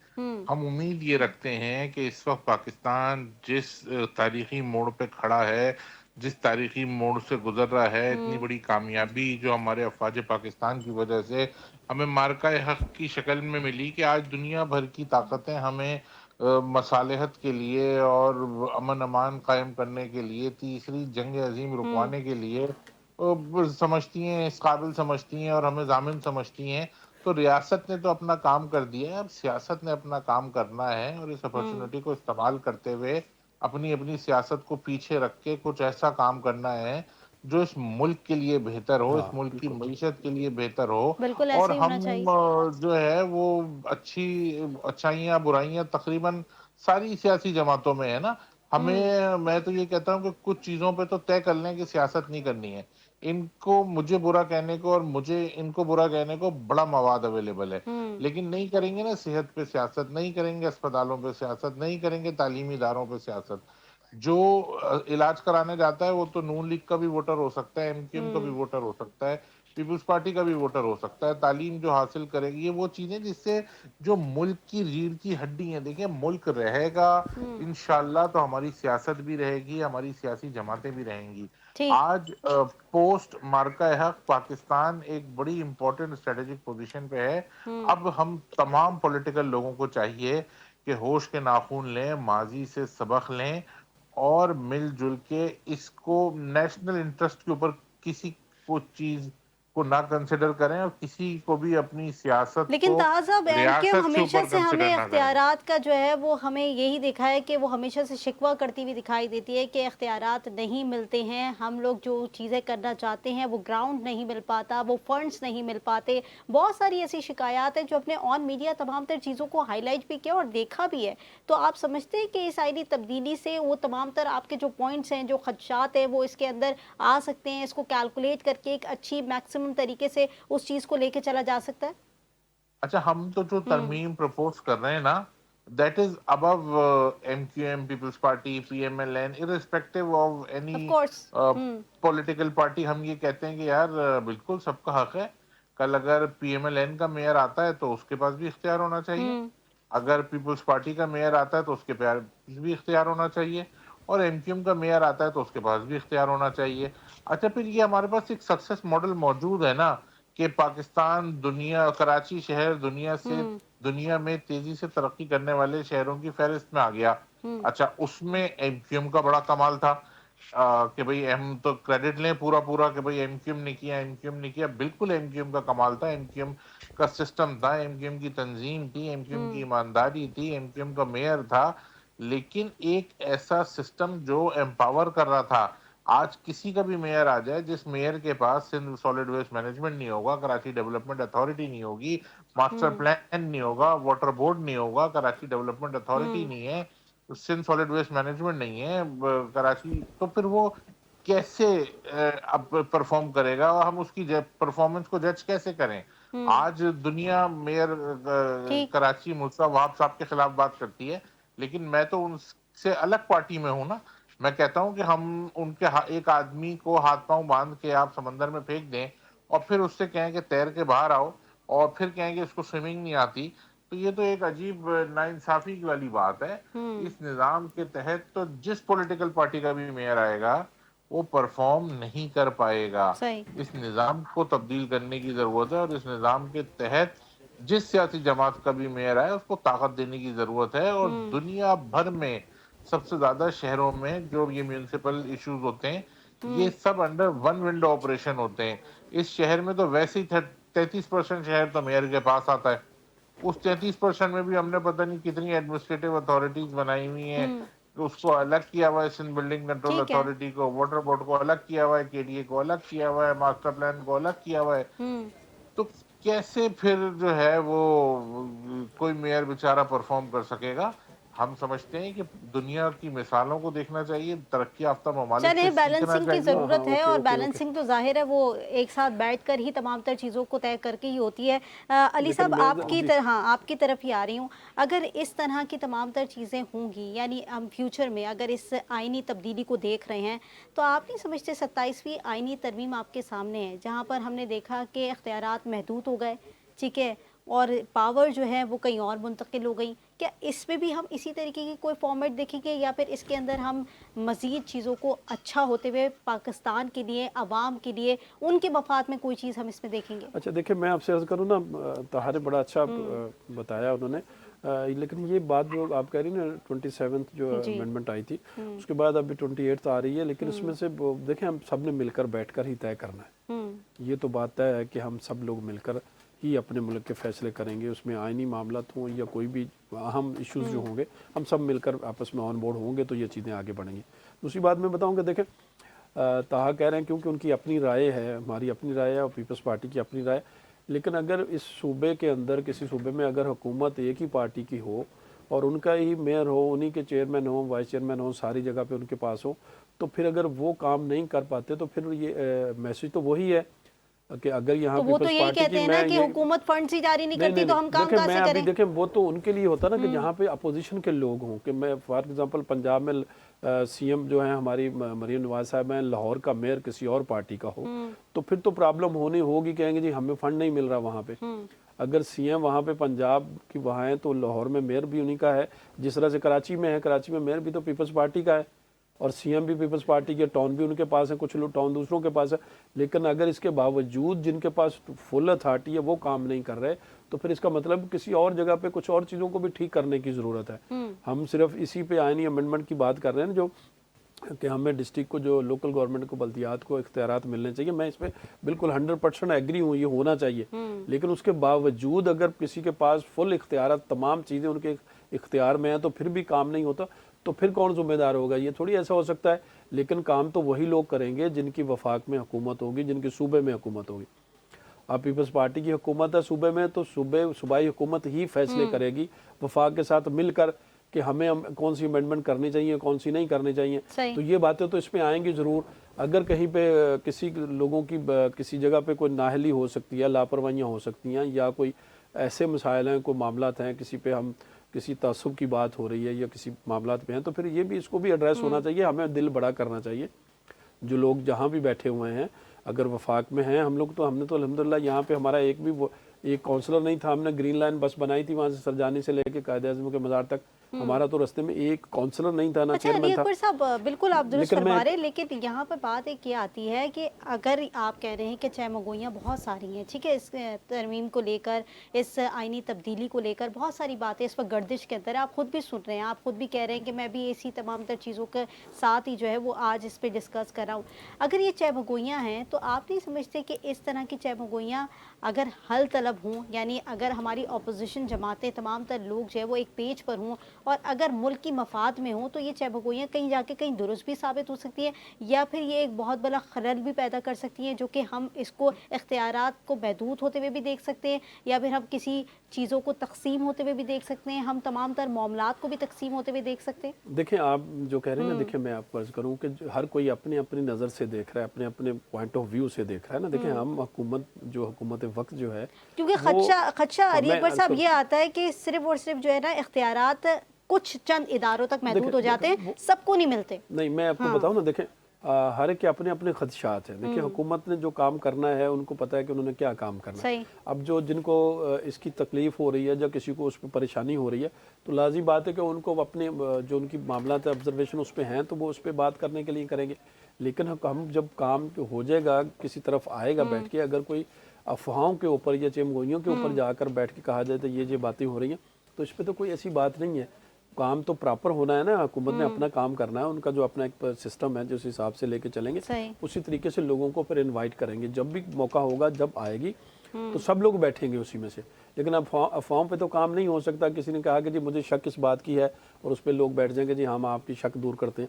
हम उम्मीद ये रखते हैं कि इस वक्त पाकिस्तान जिस तारीखी मोड़ पे खड़ा है, जिस तारीखी मोड़ से गुजर रहा है, इतनी बड़ी कामयाबी जो हमारे अफवाज पाकिस्तान की वजह से हमें मार्का हक की शक्ल में मिली कि आज दुनिया भर की ताकतें हमें मसालहत के लिए और अमन अमान कायम करने के लिए, तीसरी जंग अजीम रुकवाने के लिए समझती हैं, इस काबिल समझती हैं और हमें जामिन समझती हैं। तो रियासत ने तो अपना काम कर दिया है, अब सियासत ने अपना काम करना है और इस अपॉर्चुनिटी को इस्तेमाल करते हुए अपनी अपनी सियासत को पीछे रख के कुछ ऐसा काम करना है जो इस मुल्क के लिए बेहतर हो, इस मुल्क की मईशत के लिए बेहतर हो। बिल्कुल और ऐसे ही हम होना चाहिए। जो है वो अच्छाइयाँ बुराइयाँ तकरीबन सारी सियासी जमातों में है ना। हमें, मैं तो ये कहता हूँ कि कुछ चीजों पे तो तय कर लें कि सियासत नहीं करनी है। इनको मुझे बुरा कहने को और मुझे इनको बुरा कहने को बड़ा मवाद अवेलेबल है, लेकिन नहीं करेंगे ना सेहत पे सियासत, नहीं करेंगे अस्पतालों पे सियासत, नहीं करेंगे तालीमी इदारों पे सियासत। जो इलाज कराने जाता है वो तो नून लीग का भी वोटर हो सकता है, एमकेएम का भी वोटर हो सकता है, पीपल्स पार्टी का भी वोटर हो सकता है। तालीम जो हासिल करेंगे, ये वो चीजें जिससे जो मुल्क की रीढ़ की हड्डी है, देखिए मुल्क रहेगा इंशाल्लाह तो हमारी सियासत भी रहेगी, हमारी सियासी जमातें भी रहेंगी। आज पोस्ट मार्का हक पाकिस्तान एक बड़ी इंपॉर्टेंट स्ट्रेटेजिक पोजीशन पे है। अब हम तमाम पॉलिटिकल लोगों को चाहिए کہ ہوش کے ناخن لیں، ماضی سے سبق لیں اور مل جل کے اس کو نیشنل انٹرسٹ کے اوپر کسی کو چیز کو نہ کنسیڈر کریں اور کسی کو بھی اپنی سیاست لیکن کو تازہ ایم کیو ریاست کے ہمیشہ اوپر سے کنسیڈر ہمیں نہ کریں۔ اختیارات کا جو ہے وہ ہمیں یہی دکھا ہے کہ وہ ہمیشہ سے شکوہ کرتی ہوئی دکھائی دیتی ہے کہ اختیارات نہیں ملتے ہیں، ہم لوگ جو چیزیں کرنا چاہتے ہیں وہ گراؤنڈ نہیں مل پاتا، وہ فنڈز نہیں مل پاتے، بہت ساری ایسی شکایات ہیں جو اپنے آن میڈیا تمام تر چیزوں کو ہائی لائٹ بھی کیا اور دیکھا بھی ہے۔ تو آپ سمجھتے ہیں کہ اس آئینی تبدیلی سے وہ تمام تر آپ کے جو پوائنٹس ہیں، جو خدشات ہیں، وہ اس کے اندر آ سکتے ہیں، اس کو کیلکولیٹ کر کے ایک اچھی میکسیمم طریقے سے اس چیز کو لے کے چلا جا سکتا ہے؟ اچھا، ہم تو جو ترمیم پرپوز کر رہے ہیں نا، دیٹ از ابو M Q M, Peoples party, P M L N, irrespective of of any course. Political party, ہم یہ کہتے ہیں کہ یار بالکل سب کا حق ہے۔ کل اگر پی ایم ایل این کا میئر آتا ہے تو اس کے پاس بھی اختیار ہونا چاہیے، اگر پیپلز پارٹی کا میئر آتا ہے تو اس کے پاس بھی اختیار ہونا چاہیے، اور ایم کیو ایم کا میئر آتا ہے تو اس کے پاس بھی اختیار ہونا چاہیے۔ اچھا، پھر یہ ہمارے پاس ایک سکسیس ماڈل موجود ہے نا کہ پاکستان دنیا، کراچی شہر دنیا میں تیزی سے ترقی کرنے والے شہروں کی فہرست میں آ گیا۔ اچھا، اس میں ایم کیو ایم کا بڑا کمال تھا کہ بھئی ہم تو کریڈٹ لیں پورا پورا کہ بھئی ایم کیو ایم نے کیا، ایم کیو ایم نے کیا۔ بالکل ایم کیو ایم کا کمال تھا، ایم کیو ایم کا سسٹم تھا، ایم کیو ایم کی تنظیم تھی، ایم کیو ایم کی ایمانداری تھی، ایم کیو ایم کا میئر تھا، لیکن ایک ایسا سسٹم جو امپاور کر رہا تھا۔ آج کسی کا بھی میئر آ جائے، جس میئر کے پاس سندھ سالڈ ویسٹ مینجمنٹ نہیں ہوگا، کراچی ڈیولپمنٹ اتھارٹی نہیں ہوگی، ماسٹر پلان نہیں ہوگا، واٹر بورڈ نہیں ہوگا، کراچی ڈیولپمنٹ اتھارٹی نہیں ہے، سندھ سالڈ ویسٹ مینجمنٹ نہیں ہے کراچی، تو پھر وہ کیسے اب پرفارم کرے گا اور ہم اس کی پرفارمنس کو جج کیسے کریں؟ آج دنیا میئر ٹھیک۔ کراچی مرتضیٰ وہاب صاحب کے خلاف بات کرتی ہے، لیکن میں تو ان سے الگ پارٹی میں ہوں نا۔ میں کہتا ہوں کہ ہم ان کے ایک آدمی کو ہاتھ پاؤں باندھ کے آپ سمندر میں پھینک دیں اور پھر اس سے کہیں کہ تیر کے باہر آؤ، اور پھر کہیں کہ اس کو سوئمنگ نہیں آتی، تو یہ تو ایک عجیب ناانصافی والی بات ہے۔ اس نظام کے تحت تو جس پولیٹیکل پارٹی کا بھی میئر آئے گا وہ پرفارم نہیں کر پائے گا۔ صحیح۔ اس نظام کو تبدیل کرنے کی ضرورت ہے، اور اس نظام کے تحت جس سیاسی جماعت کا بھی میئر آئے اس کو طاقت دینے کی ضرورت ہے۔ اور دنیا بھر میں سب سے زیادہ شہروں میں جو یہ میونسپل ایشوز ہوتے ہیں، یہ سب انڈر ون ونڈو آپریشن ہوتے ہیں۔ اس شہر میں تو ویسے ہی 33% شہر تو میئر کے پاس آتا ہے، اس 33% میں بھی ہم نے پتہ نہیں کتنی ایڈمنسٹریٹو اتھارٹیز بنائی ہوئی ہیں، اس کو الگ کیا ہوا ہے، سندھ بلڈنگ کنٹرول ٹھیک ہے۔ اتھارٹی کو، واٹر بورڈ کو الگ کیا ہوا ہے، کے ڈی اے کو الگ کیا ہوا ہے، ماسٹر پلان کو الگ کیا ہوا ہے۔ تو کیسے پھر جو ہے وہ کوئی میئر بیچارہ پرفارم کر سکے گا؟ ہم سمجھتے ہیں کہ دنیا کی مثالوں کو دیکھنا چاہیے، ترقی یافتہ ممالک سے چلے سیکھنا بیلنسنگ کی چاہیے۔ ہاں ہاں، ضرورت ہے، اوکے اور اوکے اوکے، بیلنسنگ تو ظاہر ہے وہ ایک ساتھ بیٹھ کر ہی تمام تر چیزوں کو طے کر کے ہی ہوتی ہے۔ علی صاحب، لیکن میں آپ کی جی طرح، ہاں، آپ کی طرف ہی آ رہی ہوں۔ اگر اس طرح کی تمام تر چیزیں ہوں گی، یعنی ہم فیوچر میں اگر اس آئینی تبدیلی کو دیکھ رہے ہیں، تو آپ نہیں سمجھتے 27ویں آئینی ترمیم آپ کے سامنے ہے، جہاں پر ہم نے دیکھا کہ اختیارات محدود ہو گئے، ٹھیک ہے، اور پاور جو ہے وہ کہیں اور منتقل ہو گئی، کیا اس میں بھی ہم اسی طریقے کی کوئی فارمیٹ دیکھیں گے، یا پھر اس کے اندر ہم مزید چیزوں کو اچھا ہوتے ہوئے پاکستان کے لیے، عوام کے لیے، ان کے مفاد میں کوئی چیز ہم اس میں دیکھیں گے؟ اچھا دیکھیں، میں آپ سے عرض کروں نا، طاہر نے بڑا اچھا بتایا انہوں نے، لیکن یہ بات جو آپ کہہ رہی ہیں نا 27th جو جی۔ امینڈمنٹ آئی تھی، اس کے بعد ابھی 28th آ رہی ہے، لیکن اس میں سے دیکھیں ہم سب نے مل کر بیٹھ کر ہی طے کرنا ہے۔ یہ تو بات طے ہے کہ ہم سب لوگ مل کر ہی اپنے ملک کے فیصلے کریں گے، اس میں آئینی معاملات ہوں یا کوئی بھی اہم ایشوز جو ہوں گے، ہم سب مل کر آپس میں آن بورڈ ہوں گے تو یہ چیزیں آگے بڑھیں گی۔ دوسری بات میں بتاؤں کہ دیکھیں، طاہر کہہ رہے ہیں کیونکہ ان کی اپنی رائے ہے، ہماری اپنی رائے ہے، اور پیپلز پارٹی کی اپنی رائے، لیکن اگر اس صوبے کے اندر کسی صوبے میں اگر حکومت ایک ہی پارٹی کی ہو اور ان کا ہی میئر ہو، انہی کے چیئرمین ہوں، وائس چیئرمین ہوں، ساری جگہ پہ ان کے پاس ہو، تو پھر اگر وہ کام نہیں کر پاتے تو پھر یہ میسج تو وہی ہے کہ اگر یہاں تو وہ تو پیپلز یہی پارٹی کہتے کی ہیں نا میں کہ یہ حکومت فنڈز ہی جاری نہیں کرتی تو ہم کام دیکھیں، کہاں میں سے ابھی کریں؟ دیکھیں وہ تو ان کے لیے ہوتا نا کہ جہاں پہ اپوزیشن کے لوگ ہوں، کہ میں فار ایگزامپل پنجاب میں سی ایم جو ہیں ہماری مریم نواز صاحب ہیں، لاہور کا میئر کسی اور پارٹی کا ہو، تو پھر تو پرابلم ہونی ہوگی، کہیں گے جی ہمیں فنڈ نہیں مل رہا وہاں پہ۔ اگر سی ایم وہاں پہ پنجاب کی وہاں ہیں تو لاہور میں میئر بھی انہی کا ہے، جس طرح سے کراچی میں ہے، کراچی میں میئر بھی تو پیپلز پارٹی کا ہے۔ और सीएम भी पीपल्स पार्टी के, टाउन भी उनके पास है, कुछ लोग टाउन दूसरों के पास है, लेकिन अगर इसके बावजूद जिनके पास फुल अथॉरिटी है वो काम नहीं कर रहे, तो फिर इसका मतलब किसी और जगह पे कुछ और चीज़ों को भी ठीक करने की ज़रूरत है। हम सिर्फ इसी पे आईनी अमेंडमेंट की बात कर रहे हैं जो कि हमें डिस्ट्रिक्ट को, जो लोकल गवर्नमेंट को, बल्दियात को इख्तियारात मिलने चाहिए। मैं इस पर बिल्कुल 100% एग्री हूँ, ये होना चाहिए, लेकिन उसके बावजूद अगर किसी के पास फुल इख्तियारात, तमाम चीज़ें उनके इख्तियार में हैं, तो फिर भी काम नहीं होता, तो फिर कौन जिम्मेदार होगा? ये थोड़ी ऐसा हो सकता है। लेकिन काम तो वही लोग करेंगे जिनकी वफाक में हुकूमत होगी, जिनके सूबे में हुकूमत होगी। अब पीपल्स पार्टी की हुकूमत है सूबे में, तो सूबाई हुकूमत ही फैसले करेगी वफाक के साथ मिलकर कि हमें कौन सी अमेंडमेंट करनी चाहिए, कौन सी नहीं करनी चाहिए। तो ये बातें तो इसमें आएंगी ज़रूर। अगर कहीं पे किसी लोगों की किसी जगह पे कोई नाहली हो सकती है, लापरवाहियाँ हो सकती हैं, या कोई ऐसे मसाइल हैं, कोई मामलात हैं, किसी पे हम किसी तासुब की बात हो रही है या किसी मामलात पे हैं, तो फिर ये भी, इसको भी एड्रेस होना चाहिए। हमें दिल बड़ा करना चाहिए। जो लोग जहाँ भी बैठे हुए हैं, अगर वफाक में हैं, हम लोग तो, हमने तो अल्हम्दुलिल्लाह यहाँ पे हमारा एक काउंसलर नहीं था। हमने ग्रीन लाइन बस बनाई थी वहाँ से सरजानी से लेके कायद-ए-आज़म के मज़ार तक। हमारा तो रास्ते में एक काउंसलर नहीं था, ना अच्छा चेयरमैन था। अकबर साहब, बिल्कुल आप दुरुस्त लेकिन फरमा रहे हैं, लेकिन यहाँ पर बात एक ये आती है कि अगर आप कह रहे हैं कि चहमगोइयाँ बहुत सारी हैं, ठीक है, इस तरमीम को लेकर, इस आइनी तब्दीली को लेकर बहुत सारी बातें इस पर गर्दिश के अंदर, आप खुद भी सुन रहे हैं, आप खुद भी कह रहे हैं कि मैं भी इसी तमाम तर चीज़ों के साथ ही जो है वो आज इस पर डिस्कस कर रहा हूँ। अगर ये चहमगोइयाँ हैं, तो आप नहीं समझते कि इस तरह की चहमगोइयाँ अगर हल तलब हों, यानी अगर हमारी अपोजिशन जमातें, तमाम तर लोग जो है वो एक पेज पर हों और अगर मुल्क की मफाद में हो, तो ये चहमगोइयाँ कहीं जाके कहीं दुरुस्त भी साबित हो सकती है, या फिर ये एक बहुत बड़ा खलल भी पैदा कर सकती हैं, जो कि हम इसको इख्तियारात को महदूद होते हुए भी देख सकते हैं, या फिर हम किसी चीज़ों को तकसीम होते हुए भी देख सकते हैं, हम तमाम तर मामलात को भी तकसीम होते हुए देख सकते हैं। देखिए, आप जो कह रहे हैं ना, देखिए मैं आपको अर्ज़ करूँ कि हर कोई अपनी अपनी नज़र से देख रहा है, अपने अपने पॉइंट ऑफ व्यू से देख रहा है ना। देखिए, हम हुकूमत वक्त जो है, क्योंकि वो खदशा अली मैं अकबर साहब ये आता है कि सिर्फ और सिर्फ जो है ना इख्तियारात कुछ चंद इदारों तक महदूद हो जाते हैं, सबको नहीं मिलते। नहीं, मैं आपको बताऊं ना, देखें, हर एक के अपने अपने खदशात हैं। देखिए, हुकूमत ने जो काम करना है, उनको पता है कि उन्होंने क्या काम करना है। अब जिनको इसकी तकलीफ हो रही है, या किसी को उस पर परेशानी हो रही है, तो लाज़मी बात है कि उनको अपने जो उनकी मामलात ऑब्जर्वेशन उस पर हैं, तो वो उस पर बात करने के लिए करेंगे। लेकिन हम जब काम हो जाएगा, किसी तरफ आएगा बैठ के, अगर कोई अफवाहों के ऊपर या चमगोइयों के ऊपर जाकर बैठ के कहा जाए तो ये बातें हो रही हैं, तो इस पर तो कोई ऐसी बात नहीं है। काम तो प्रॉपर होना है ना, हुकूमत ने अपना काम करना है, उनका जो अपना एक सिस्टम है, जिस हिसाब से लेके चलेंगे, उसी तरीके से लोगों को फिर इनवाइट करेंगे। जब भी मौका होगा, जब आएगी, तो सब लोग बैठेंगे उसी में से। लेकिन अफवाहों पे तो काम नहीं हो सकता। किसी ने कहा कि जी मुझे शक इस बात की है, और उस पर लोग बैठ जाएंगे, जी हम आपकी शक दूर करते हैं।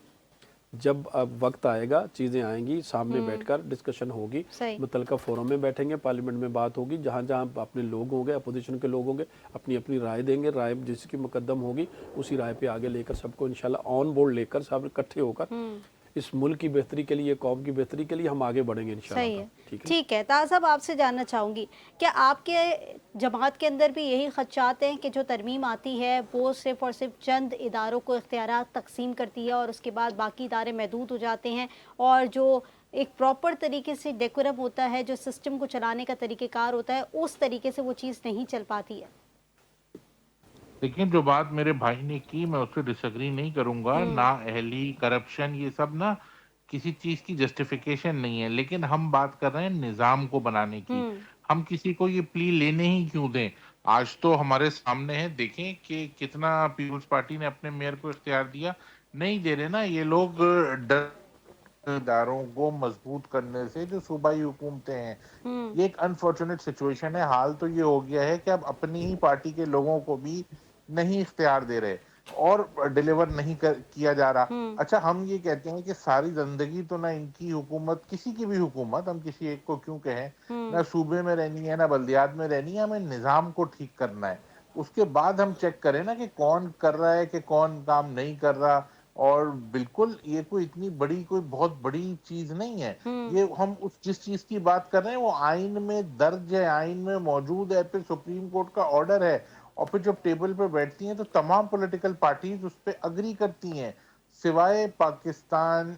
जब अब वक्त आएगा, चीज़ें आएंगी, सामने बैठकर डिस्कशन होगी, मुतलका फोरम में बैठेंगे, पार्लियामेंट में बात होगी, जहाँ जहाँ अपने लोग होंगे, अपोजिशन के लोग होंगे, अपनी अपनी राय देंगे, राय जिसकी मुकद्दम होगी उसी राय पे आगे लेकर सबको इंशाल्लाह ऑन बोर्ड लेकर सब इकट्ठे होकर इस मुल्क की बेहतरी के लिए, कौम की बेहतरी के लिए हम आगे बढ़ेंगे इंशाल्लाह। सही है, ठीक है। ताज़ साहब, आपसे जानना चाहूँगी, क्या आपके जमात के अंदर भी यही खदशात हैं कि जो तरमीम आती है वो सिर्फ़ और सिर्फ चंद इदारों को इख्तियारात तकसीम करती है और उसके बाद बाकी इदारे महदूद हो जाते हैं, और जो एक प्रॉपर तरीके से डेकोरम होता है, जो सिस्टम को चलाने का तरीक़ेकार होता है, उस तरीके से वो चीज़ नहीं चल पाती है? लेकिन जो बात मेरे भाई ने की, मैं उससे डिसएग्री नहीं करूंगा। ना अहली, करप्शन, ये सब ना किसी चीज की जस्टिफिकेशन नहीं है, लेकिन हम बात कर रहे हैं निजाम को बनाने की। हम किसी को ये प्ली लेने ही क्यों दें? आज तो हमारे सामने है, देखें कि कितना पीपुल्स पार्टी ने अपने मेयर को इख्तियार दिया। नहीं दे रहे ना ये लोग। इदारों को मजबूत करने से जो सूबाई हुकूमतें हैं, ये एक अनफॉर्चुनेट सिचुएशन है। हाल तो ये हो गया है कि अब अपनी ही पार्टी के लोगों को भी नहीं इख्तियार दे रहे और डिलीवर नहीं किया जा रहा। अच्छा, हम ये कहते हैं कि सारी जिंदगी तो ना इनकी हुकूमत, किसी की भी हुकूमत, हम किसी एक को क्यों कहें, ना सूबे में रहनी है, ना बल्दियात में रहनी है, हमें निजाम को ठीक करना है। उसके बाद हम चेक करें ना कि कौन कर रहा है, कि कौन काम नहीं कर रहा। और बिल्कुल ये कोई इतनी बड़ी, कोई बहुत बड़ी चीज नहीं है। ये हम उस जिस चीज की बात कर रहे हैं वो आइन में दर्ज है, आइन में मौजूद है, फिर सुप्रीम कोर्ट का ऑर्डर है, और फिर जब टेबल पर बैठती हैं तो तमाम पॉलिटिकल पार्टीज उस पर अग्री करती हैं, सिवाय पाकिस्तान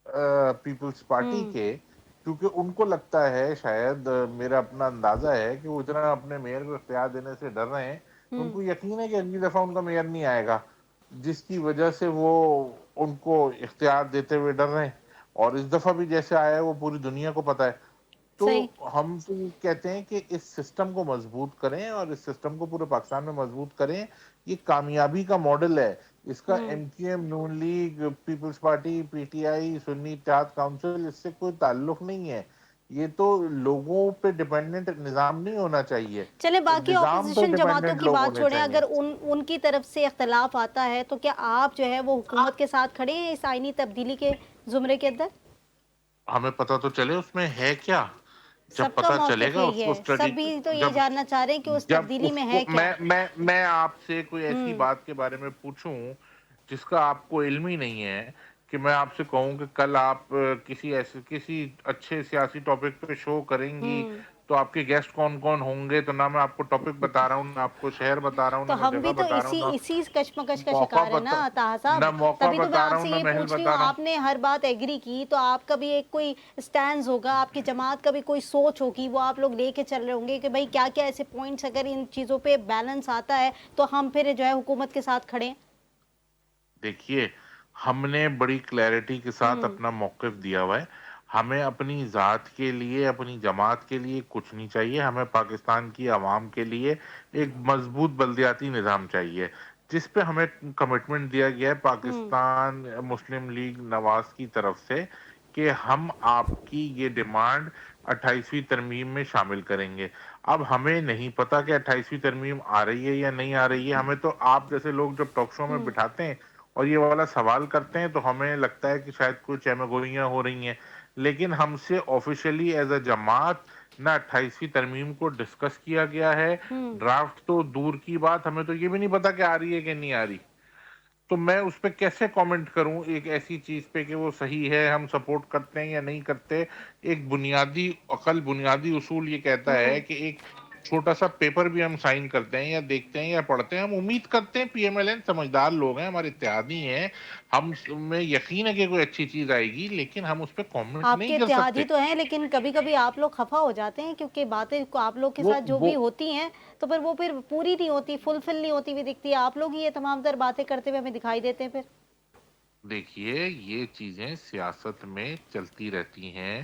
पीपल्स पार्टी के, क्योंकि उनको लगता है, शायद मेरा अपना अंदाजा है, कि वो इतना अपने मेयर को इख्तियार देने से डर रहे हैं। उनको यकीन है कि अगली दफा उनका मेयर नहीं आएगा, जिसकी वजह से वो ان کو اختیار دیتے ہوئے ڈر رہے ہیں، اور اس دفعہ بھی جیسے آیا ہے وہ پوری دنیا کو پتا ہے. تو صحیح. ہم تو یہ کہتے ہیں کہ اس سسٹم کو مضبوط کریں اور اس سسٹم کو پورے پاکستان میں مضبوط کریں. یہ کامیابی کا ماڈل ہے. اس کا M Q M, Noon league, peoples party, P T I, Sunni Ittehad council, اس سے کوئی تعلق نہیں ہے. یہ تو لوگوں پہ ڈیپینڈنٹ نظام نہیں ہونا چاہیے، چلیں باقی نظام پہ اپوزیشن جماعتوں ڈیپینڈنٹ کی لوگ بات ہونے چھوڑیں، چاہیے. اگر ان کی طرف سے اختلاف آتا ہے تو کیا آپ جو ہے وہ حکومت کے ساتھ کھڑے ہیں اس آئینی تبدیلی کے زمرے کے اندر؟ ہمیں پتہ تو چلے اس میں ہے کیا. جب سب کا پتہ چلے موقف گا اس یہی کو ہے، اسٹڈی، سب بھی تو یہ جب جاننا چاہ رہے ہیں کہ اس جب تبدیلی اس میں کو ہے کیا. میں آپ سے کوئی ایسی بات کے بارے میں پوچھوں جس کا آپ کو علم ہی نہیں ہے، کہ میں آپ سے کہوں کہ کل آپ کسی اچھے سیاسی ٹاپک پہ شو کریں گی تو آپ کے گیسٹ کون کون ہوں گے، تو نہ میں آپ کو ٹاپک بتا رہا ہوں، نہ آپ کو شہر بتا رہا ہوں، تو نہ میں ہم جگہ بھی تو بتا رہا ہوں، اسی کشمکش کا موقع شکار ہے نا بتا طاہر صاحب. نہ موقع تبھی تو میں بتا رہا آپ ہوں، سے نہ یہ محل پوچھ رہی ہوں، بتا رہا ہوں. آپ نے ہر بات ایگری کی تو آپ کا بھی ایک کوئی سٹینڈز ہوگا، آپ کی جماعت کا بھی کوئی سوچ ہوگی، وہ آپ لوگ لے کے چل رہے ہوں گے کہ بھئی کیا کیا ایسے پوائنٹس اگر ان چیزوں پہ بیلنس آتا ہے تو ہم پھر جو ہے حکومت کے ساتھ کھڑے ہیں. دیکھیے، ہم نے بڑی کلیئرٹی کے ساتھ اپنا موقف دیا ہوا ہے. ہمیں اپنی ذات کے لیے، اپنی جماعت کے لیے کچھ نہیں چاہیے. ہمیں پاکستان کی عوام کے لیے ایک مضبوط بلدیاتی نظام چاہیے، جس پہ ہمیں کمٹمنٹ دیا گیا ہے پاکستان مسلم لیگ نواز کی طرف سے کہ ہم آپ کی یہ ڈیمانڈ 28ویں ترمیم میں شامل کریں گے. اب ہمیں نہیں پتا کہ 28ویں ترمیم آ رہی ہے یا نہیں آ رہی ہے. ہمیں تو آپ جیسے لوگ جب ٹاک شو میں بٹھاتے ہیں اور یہ والا سوال کرتے ہیں تو ہمیں لگتا ہے کہ شاید کوئی چیمگوئیاں ہو رہی ہیں، لیکن ہم سے آفیشلی ایز اے جماعت نہ 28ویں ترمیم کو ڈسکس کیا گیا ہے. ڈرافٹ تو دور کی بات، ہمیں تو یہ بھی نہیں پتا کہ آ رہی ہے کہ نہیں آ رہی. تو میں اس پہ کیسے کامنٹ کروں ایک ایسی چیز پہ کہ وہ صحیح ہے، ہم سپورٹ کرتے ہیں یا نہیں کرتے. ایک بنیادی عقل، بنیادی اصول یہ کہتا ہے کہ ایک چھوٹا سا پیپر بھی ہم سائن کرتے ہیں یا دیکھتے ہیں یا پڑھتے ہیں، ہم امید کرتے ہیں پی ایم ایل این سمجھدار لوگ ہیں، ہمارے اتحادی ہیں، ہم میں یقین ہے کہ کوئی اچھی چیز آئے گی، لیکن ہم اس پہ کامنٹ آپ نہیں کے کر اتحادی سکتے. تو ہیں لیکن کبھی کبھی آپ لوگ خفا ہو جاتے ہیں کیونکہ باتیں آپ لوگ کے وہ ساتھ جو وہ بھی ہوتی ہیں تو پھر وہ پوری نہیں ہوتی، فلفل نہیں ہوتی ہوئی دکھتی ہے. آپ لوگ ہی یہ تمام تر باتیں کرتے ہوئے ہمیں دکھائی دیتے ہیں. پھر دیکھیے، یہ چیزیں سیاست میں چلتی رہتی ہیں.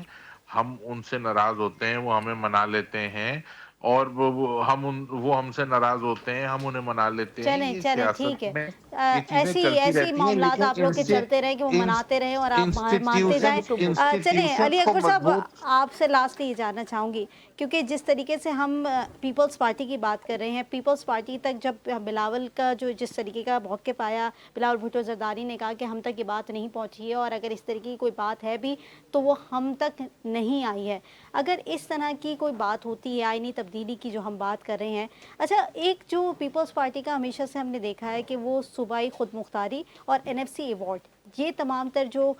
ہم ان سے ناراض ہوتے ہیں، وہ ہمیں منا لیتے ہیں، اور وہ ہم سے ناراض ہوتے ہیں، ہم انہیں منا لیتے ہیں. چلیں یہ چلیں ٹھیک سیاست ہے. میں یہ چیزیں چلتی ایسی رہتی ہیں، معاملات لیکن آپ لوگ کے چلتے رہے کہ وہ مناتے رہے اور آپ مانتے جائیں. چلیں علی انسٹیٹیوشنز کو اکبر صاحب، مضبوط. آپ سے لاسٹ یہ جاننا چاہوں گی کیونکہ جس طریقے سے ہم پیپلز پارٹی کی بات کر رہے ہیں، پیپلز پارٹی تک جب بلاول کا جس طریقے کا موقف آیا، بلاول بھٹو زرداری نے کہا کہ ہم تک یہ بات نہیں پہنچی ہے اور اگر اس طریقے کی کوئی بات ہے بھی تو وہ ہم تک نہیں آئی ہے. اگر اس طرح کی کوئی بات ہوتی ہے آئینی تبدیلی کی جو ہم بات کر رہے ہیں، اچھا ایک جو پیپلز پارٹی کا ہمیشہ سے ہم نے دیکھا ہے کہ وہ صوبائی خود مختاری اور این ایف سی ایوارڈ، یہ تمام تر جو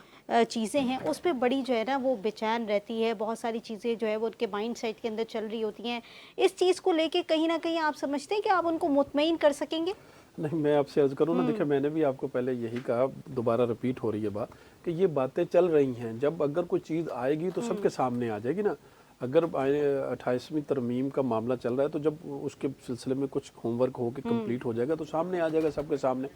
چیزیں ہیں اس پہ بڑی جو ہے نا وہ بے چین رہتی ہے. بہت ساری چیزیں جو ہے وہ ان کے مائنڈ سیٹ کے اندر چل رہی ہوتی ہیں. اس چیز کو لے کے کہیں نہ کہیں آپ سمجھتے ہیں کہ آپ ان کو مطمئن کر سکیں گے؟ نہیں، میں آپ سے عرض کروں نا، دیکھیں میں نے بھی آپ کو پہلے یہی کہا، دوبارہ رپیٹ ہو رہی ہے بات کہ یہ باتیں چل رہی ہیں. جب اگر کوئی چیز آئے گی تو سب کے سامنے آ جائے گی نا. اگر 28ویں ترمیم کا معاملہ چل رہا ہے تو جب اس کے سلسلے میں کچھ ہوم ورک ہو کے کمپلیٹ ہو جائے گا تو سامنے آ جائے گا سب کے سامنے.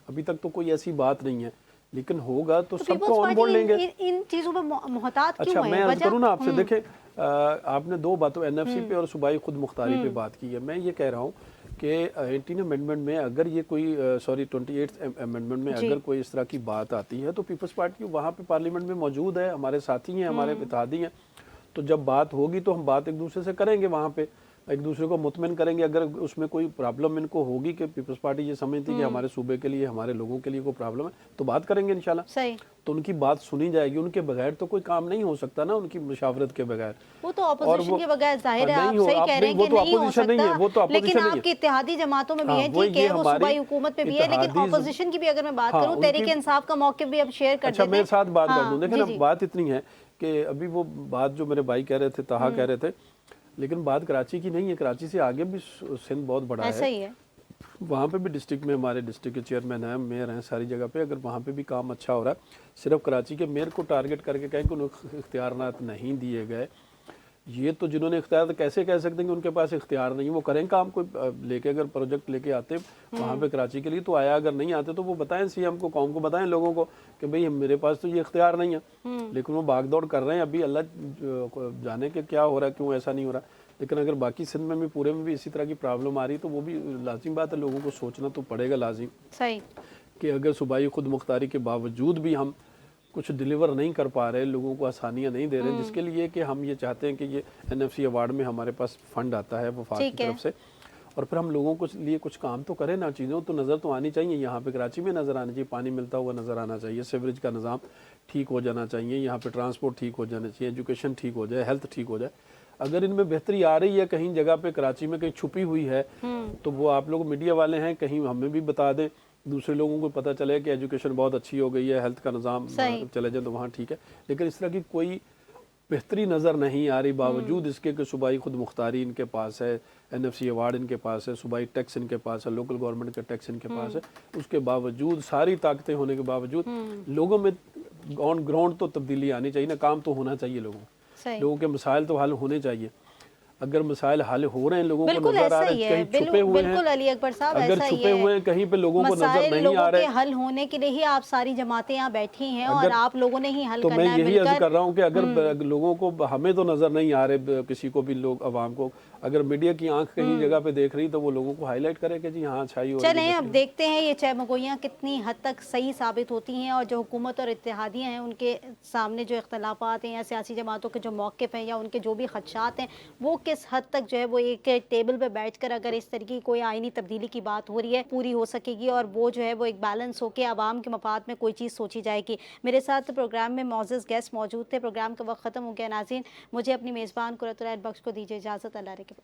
ابھی تک تو کوئی ایسی بات نہیں ہے، لیکن ہوگا تو سب پیپلز کو آن بورڈ لیں گے. پارٹی ان چیزوں پہ محتاط اچھا، کیوں ہے؟ میں عرض وجہ کروں نا آپ سے، دیکھیں آپ نے دو باتوں این ایف سی پہ اور صوبائی خود مختاری پہ بات کی ہے. میں یہ کہہ رہا ہوں کہ 18 امینڈمنٹ میں اگر یہ کوئی 28 امینڈمنٹ میں اگر کوئی اس طرح کی بات آتی ہے تو پیپلز پارٹی وہاں پہ پارلیمنٹ میں موجود ہے، ہمارے ساتھی ہیں، ہمارے اتحادی ہیں. تو جب بات ہوگی تو ہم بات ایک دوسرے سے کریں گے، وہاں پہ ایک دوسرے کو مطمئن کریں گے. اگر اس میں کوئی پرابلم ان کو ہوگی کہ پیپلز پارٹی یہ سمجھتی کہ ہمارے صوبے کے لیے، ہمارے لوگوں کے لیے کوئی پرابلم ہے تو بات کریں گے انشاءاللہ. صحیح. تو ان کی بات سنی جائے گی. ان کے بغیر تو کوئی کام نہیں ہو سکتا نا، ان کی مشاورت کے بغیر. وہ تو اپوزیشن کے بغیر ظاہر ہے، آپ صحیح کہہ رہے ہیں وہ کہ تو نہیں ہو اپوزیشن نہیں ہے، سکتا، وہ تو لیکن اپوزیشن نہیں آپ کی ہے. اتحادی جماعتوں میں بھی ہاں، ہے، ٹھیک ہے، یہ وہ ہماری صوبائی حکومت میں بھی ہے، لیکن اتحادی اپوزیشن کی بھی اگر میں بات ہاں کروں، ان کی. تحریک انصاف کا موقف بھی اب شیئر کر اچھا، دیتے میں ہیں. ساتھ بات کر ہاں دوں. دیکھیں جی نا، جی بات اتنی ہے کہ ابھی وہ بات جو میرے بھائی کہہ رہے تھے، طاہا کہہ رہے تھے، لیکن بات کراچی کی نہیں ہے. کراچی سے آگے بھی سندھ بہت بڑا ہے. ایسا ہی ہے. وہاں پہ بھی ڈسٹرکٹ میں ہمارے ڈسٹرکٹ کے چیئرمین ہیں، میئر ہیں، ساری جگہ پہ. اگر وہاں پہ بھی کام اچھا ہو رہا ہے، صرف کراچی کے میئر کو ٹارگٹ کر کے کہیں کہ انہیں اختیارات نہیں دیے گئے یہ تو جنہوں نے اختیار، تو کیسے کہہ سکتے ہیں کہ ان کے پاس اختیار نہیں، وہ کریں کام کوئی لے کے، اگر پروجیکٹ لے کے آتے وہاں پہ کراچی کے لیے تو آیا، اگر نہیں آتے تو وہ بتائیں سی ایم کو، قوم کو بتائیں، لوگوں کو کہ بھئی میرے پاس تو یہ اختیار نہیں ہے، لیکن وہ بھاگ دوڑ کر رہے ہیں، ابھی اللہ جانے کہ کیا ہو رہا ہے، کیوں ایسا نہیں ہو رہا. لیکن اگر باقی سندھ میں بھی پورے میں بھی اسی طرح کی پرابلم آ رہی تو وہ بھی لازم بات ہے، لوگوں کو سوچنا تو پڑے گا لازم صحیح کہ اگر صوبائی خود مختاری کے باوجود بھی ہم کچھ ڈیلیور نہیں کر پا رہے، لوگوں کو آسانیاں نہیں دے رہے ہیں، جس کے لیے کہ ہم یہ چاہتے ہیں کہ یہ NFC ایوارڈ میں ہمارے پاس فنڈ آتا ہے وفاق کی طرف سے، اور پھر ہم لوگوں کو لیے کچھ کام تو کریں نا، چیزوں تو نظر تو آنی چاہیے، یہاں پہ کراچی میں نظر آنی چاہیے، پانی ملتا ہوا نظر آنا چاہیے، سیوریج کا نظام ٹھیک ہو جانا چاہیے، یہاں پہ ٹرانسپورٹ ٹھیک ہو جانا چاہیے، ایجوکیشن ٹھیک ہو جائے، ہیلتھ ٹھیک ہو جائے. اگر ان میں بہتری آ رہی ہے کہیں جگہ پہ کراچی میں کہیں چھپی ہوئی ہے تو وہ آپ لوگ میڈیا والے ہیں کہیں ہمیں بھی بتا دیں، دوسرے لوگوں کو پتہ چلے کہ ایجوکیشن بہت اچھی ہو گئی ہے، ہیلتھ کا نظام چلے جائیں تو وہاں ٹھیک ہے. لیکن اس طرح کی کوئی بہتری نظر نہیں آ رہی، باوجود اس کے کہ صوبائی خود مختاری ان کے پاس ہے، NFC ایوارڈ ان کے پاس ہے، صوبائی ٹیکس ان کے پاس ہے، لوکل گورنمنٹ کا ٹیکس ان کے پاس ہے، اس کے باوجود ساری طاقتیں ہونے کے باوجود لوگوں میں آن گراؤنڈ تو تبدیلی آنی چاہیے نا، کام تو ہونا چاہیے، لوگوں کے مسائل تو حل ہونے چاہیے. اگر مسائل حل ہو رہے ہیں، لوگوں کو نظر آ رہے ہیں، کہیں چھپے ہوئے ہیں، بالکل علی اکبر صاحب اگر چھپے ہوئے ہیں کہیں پہ لوگوں کو نظر نہیں آ رہے، مسائل حل ہونے کے لیے ہی آپ ساری جماعتیں یہاں بیٹھی ہیں اور آپ لوگوں نے ہی حل تو کرنا ہے. میں یہی عرض کر رہا ہوں کہ اگر لوگوں کو، ہمیں تو نظر نہیں آ رہے کسی کو بھی، لوگ عوام کو، اگر میڈیا کی آنکھ کہیں جگہ پہ دیکھ رہی تو وہ لوگوں کو ہائی لائٹ کرے کہ جی ہاں اچھائی ہو رہی ہے. چلیں اب دیکھتے ہیں یہ چہمگوئیاں کتنی حد تک صحیح ثابت ہوتی ہیں، اور جو حکومت اور اتحادیاں ہیں ان کے سامنے جو اختلافات ہیں یا سیاسی جماعتوں کے جو موقف ہیں یا ان کے جو بھی خدشات ہیں، وہ کس حد تک جو ہے وہ ایک ٹیبل پہ بیٹھ کر اگر اس طرح کی کوئی آئینی تبدیلی کی بات ہو رہی ہے پوری ہو سکے گی، اور وہ جو ہے وہ ایک بیلنس ہو کے عوام کے مفاد میں کوئی چیز سوچی جائے گی. میرے ساتھ پروگرام میں معزز گیسٹ موجود تھے. پروگرام کا وقت ختم ہو گیا. ناظرین، مجھے اپنی میزبان قرۃ العین بخش کو دیجیے اجازت. اللہ رکھے.